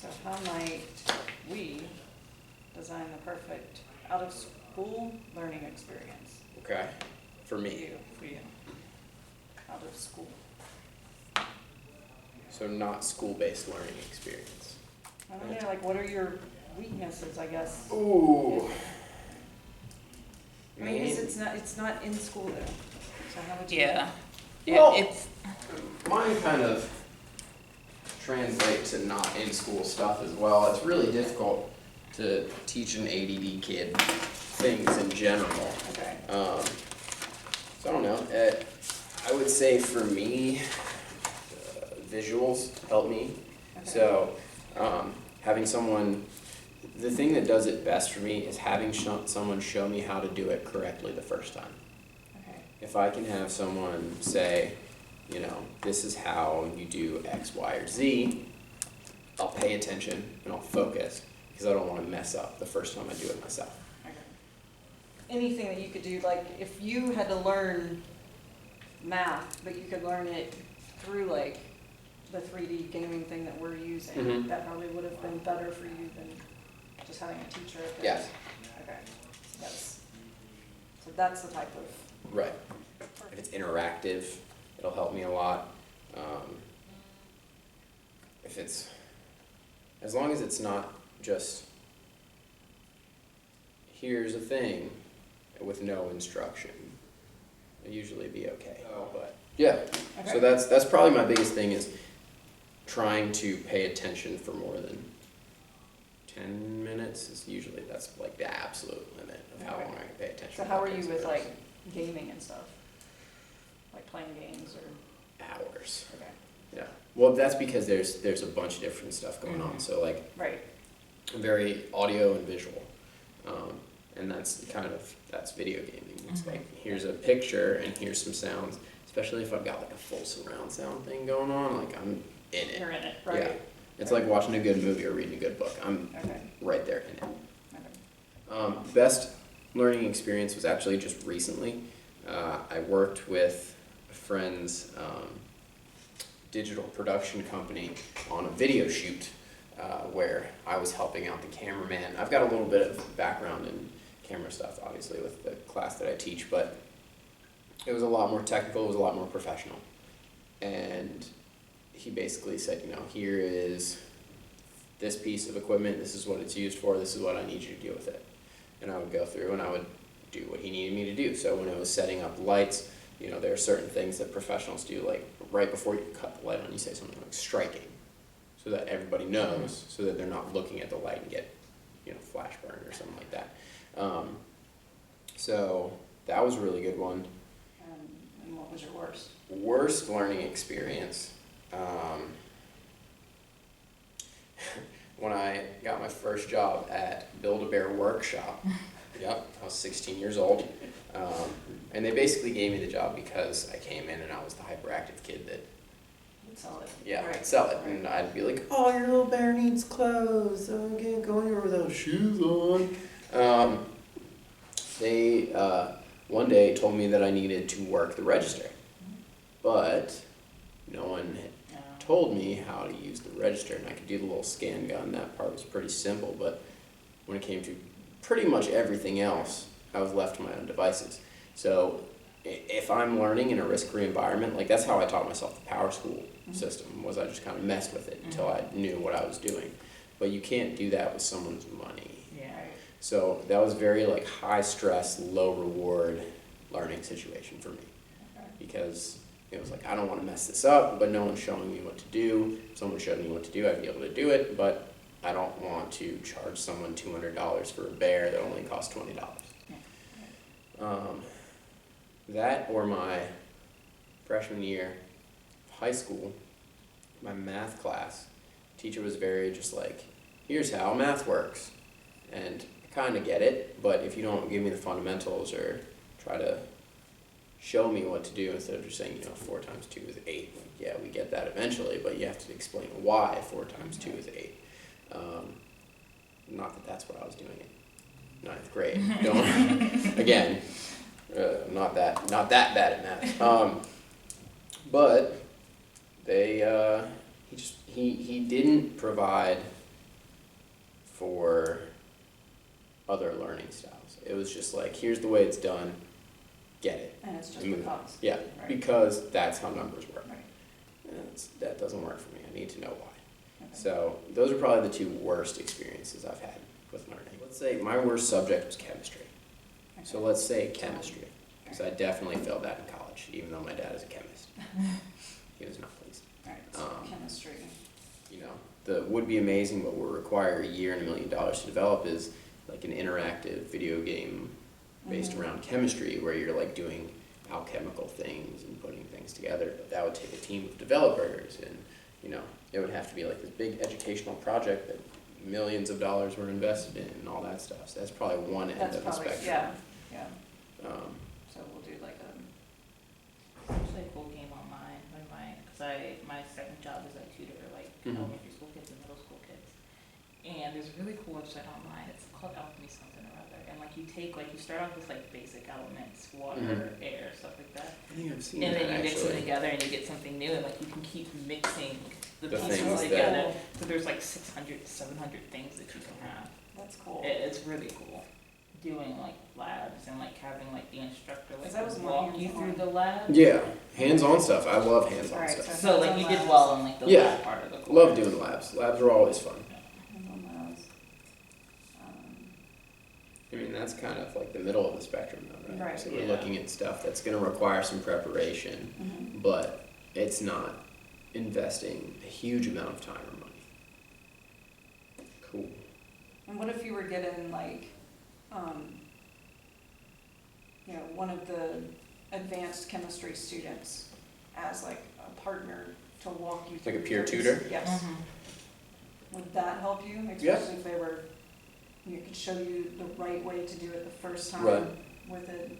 So how might we design the perfect out-of-school learning experience Okay, for for me. you, out of school? So not school-based learning experience. I don't know, like, what are your weaknesses, I guess? Ooh. I mean, it's not in school though, so how would you? Yeah. Well, It's mine kind of translate to not in school stuff as well. It's really difficult to teach an ADD kid things in general. Okay, So I don't know. I would say for me, visuals help me. okay. So having someone, the thing that does it best for me is having someone show me how to do it correctly the first time. Okay, If I can have someone say, you know, this is how you do X, Y, or Z, I'll pay attention and I'll focus because I don't want to mess up the first time I do it myself. okay. Anything that you could do, like, if you had to learn math, but you could learn it through, like, the 3D gaming thing that we're using, Mhm. that probably would have been better for you than just having a teacher. If Yes. Okay, so that's the type of. Right. If it's interactive, it'll help me a lot. If it's, as long as it's not just, here's a thing with no instruction, it'll usually be okay. But yeah, so Okay. that's probably my biggest thing is trying to pay attention for more than 10 minutes is usually, that's like the absolute limit of how Okay. long I can pay attention. So to how are things you with, for. like, gaming and stuff? Like playing games or, Hours. okay, Yeah. Well, that's because there's a bunch of different stuff going on. Mhm. So like right, very audio and visual, and that's that's video gaming. It's Mhm. like here's a picture and here's some sounds. Especially if I've got like a full surround sound thing going on, like I'm in it. you're in it, right? Yeah. It's like watching a good movie or reading a good book. I'm Okay, right there in it. okay. Best learning experience was actually just recently. I worked with a friend's digital production company on a video shoot where I was helping out the cameraman. I've got a little bit of background in camera stuff, obviously, with the class that I teach, but it was a lot more technical, it was a lot more professional. And he basically said, you know, here is this piece of equipment, this is what it's used for, this is what I need you to do with it. And I would go through and I would do what he needed me to do. So when I was setting up lights, you know, there are certain things that professionals do, like right before you cut the light on, you say something like striking, so that everybody knows, so that they're not looking at the light and get, you know, flash burn or something like that. So that was a really good one. And what was your worst? Worst learning experience. When I got my first job at Build-A-Bear Workshop, yep, I was 16 years old, and they basically gave me the job because I came in and I was the hyperactive kid that, You'd sell it. yeah, Right. I'd sell it, and I'd be like, oh, your little bear needs clothes, I can't go anywhere without shoes on. They, one day told me that I needed to work the register, but no one had told me how to use the register, and I could do the little scan gun. That part was pretty simple, but when it came to pretty much everything else, I was left to my own devices. So if I'm learning in a risk-free environment, like that's how I taught myself the power school system, was I just kind of messed with it until I knew what I was doing. But you can't do that with someone's money. yeah. So that was very like high stress, low reward learning situation for me, Okay. because it was like, I don't want to mess this up, but no one's showing me what to do. If someone showed me what to do, I'd be able to do it, but I don't want to charge someone $200 for a bear that only costs $20. That or my freshman year of high school, my math class, teacher was very just like, here's how math works. And I kind of get it, but if you don't give me the fundamentals or try to show me what to do instead of just saying, you know, 4 times 2 is 8. Like, yeah, we get that eventually, but you have to explain why 4 times 2 is 8. Not that that's what I was doing in 9th grade. Don't, again, not that bad at math. But they, he didn't provide for other learning styles. It was just like, here's the way it's done, get it. And it's just Move because. on. Yeah, Right. because that's how numbers work. Right. And that doesn't work for me. I need to know why. Okay. So those are probably the two worst experiences I've had with learning. Let's say my worst subject was chemistry. So Okay. let's say chemistry, because I definitely failed that in college, even though my dad is a chemist. He was not pleased. Alright, so chemistry. You know, the would be amazing, but will require a year and $1 million to develop is like an interactive video game based Mhm. around chemistry, where you're like doing alchemical things and putting things together. But that would take a team of developers, and you know, it would have to be like this big educational project that millions of dollars were invested in and all that stuff. So that's probably one end That's of the probably, spectrum. yeah. Um, So we'll do like a, Actually, a cool game online when my second job is I tutor like Mhm. elementary school kids and middle school kids. And there's a really cool website online. It's called Alchemy something or other. And like you start off with like basic elements, water, Mhm. air, stuff like that. I think I've seen And that then you mix them actually. together and you get something new, and like you can keep mixing the The pieces things together. that- So there's like 600, 700 things that you can have. that's cool. It's really cool. Doing like labs and like having like the instructor Is that was like more walk you hands-on? through the lab. Yeah, hands-on stuff. I love hands-on Alright, stuff. So like you did Hands-on well in like the Yeah. lab part of the course. Love doing labs. Labs are always fun. Hands-on labs. I mean, that's kind of like the middle of the spectrum though, right? Right. So we're Yeah. looking at stuff that's gonna require some preparation, Mhm. but it's not investing a huge amount of time or money. Cool. And what if you were getting like, you know, one of the advanced chemistry students as like a partner to walk you through? Like a peer those? tutor? Yes. Mhm. Would that help you? Yeah. Especially if they were, you could show you the right way to do it the first time Right. with it.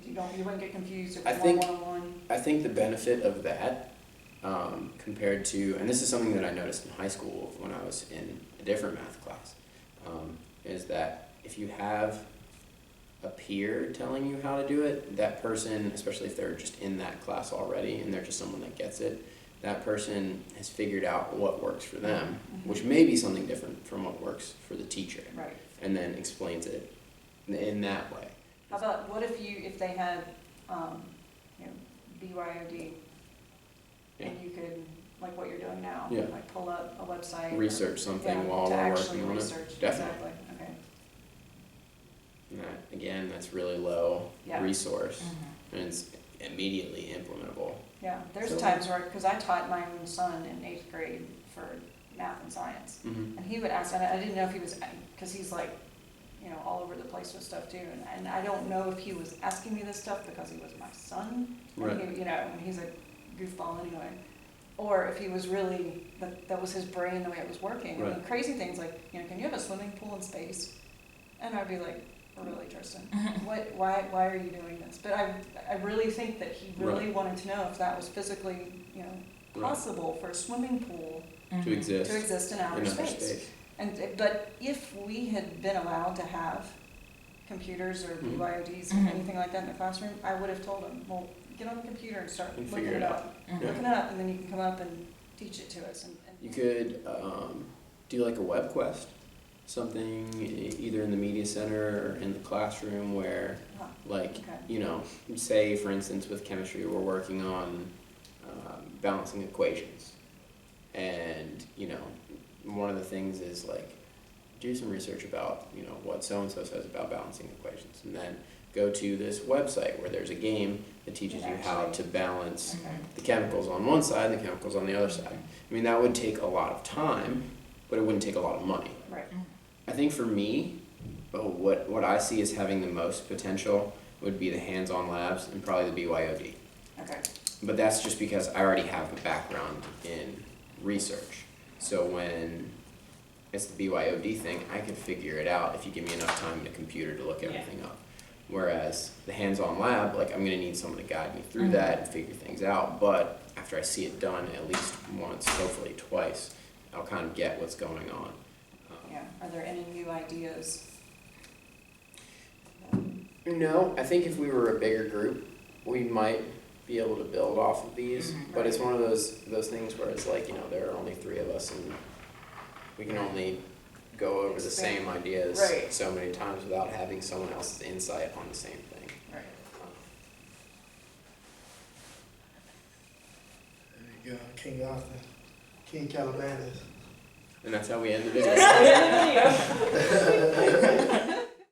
You wouldn't get confused if I it were think- one-on-one. I think the benefit of that, compared to, and this is something that I noticed in high school when I was in a different math class, is that if you have a peer telling you how to do it, that person, especially if they're just in that class already and they're just someone that gets it, that person has figured out what works for them, Mhm. which may be something different from what works for the teacher, Right. and then explains it in that way. How about, what if they had, you know, BYOD? And you could, like what you're doing now? Yeah. Like pull up a website. or- Research something yeah, while to we're actually working on it. research. Definitely. Exactly, okay. And that, again, that's really low Yeah. resource, Mhm. and it's immediately implementable. Yeah, there's So- times where, because I taught my own son in 8th grade for math and science, Mm-hmm. and he would ask, and I didn't know if he was, because he's like, you know, all over the place with stuff too, and I don't know if he was asking me this stuff because he was my son, and Right. he, you know, and he's a goofball anyway, or if he was really, that was his brain, the way it was working. I mean, Right. crazy things like, you know, can you have a swimming pool in space? And I'd be like, really, Tristan, why are you doing this? But I really think that he really Right. wanted to know if that was physically, you know, Right. possible for a swimming pool To Mhm. exist to exist in outer in outer space. space. But if we had been allowed to have computers or Mhm. BYODs or Mhm. anything like that in the classroom, I would have told him, well, get on the computer and start And looking figure it it up. Mhm. Looking it up, and then you can come up and teach it to us. And You could do like a web quest, something either in the media center or in the classroom where, Huh, like, okay. you know, say for instance with chemistry we're working on balancing equations, and you know, one of the things is like do some research about, you know, what so and so says about balancing equations, and then go to this website where there's a game that teaches you how to balance Okay. the chemicals on one side and the chemicals on the other side. I mean, that would take a lot of time, but it wouldn't take a lot of money. Right. I think for me, what I see as having the most potential would be the hands-on labs and probably the BYOD. Okay. But that's just because I already have a background in research. So when it's the BYOD thing, I can figure it out if you give me enough time in a computer to look Yeah. everything up. Whereas the hands-on lab, like I'm gonna need someone to guide me through Mhm. that and figure things out. But after I see it done at least once, hopefully twice, I'll kind of get what's going on. Yeah. Are there any new ideas? No, I think if we were a bigger group, we might be able to build off of these. Mhm. But it's one of those things where it's like, you know, there are only 3 of us and we can only go over the Expand. same ideas Right. so many times without having someone else's insight on the same thing. Right. There you go, King Arthur, King Calibanus. And that's how we end the video. That's the end of the video.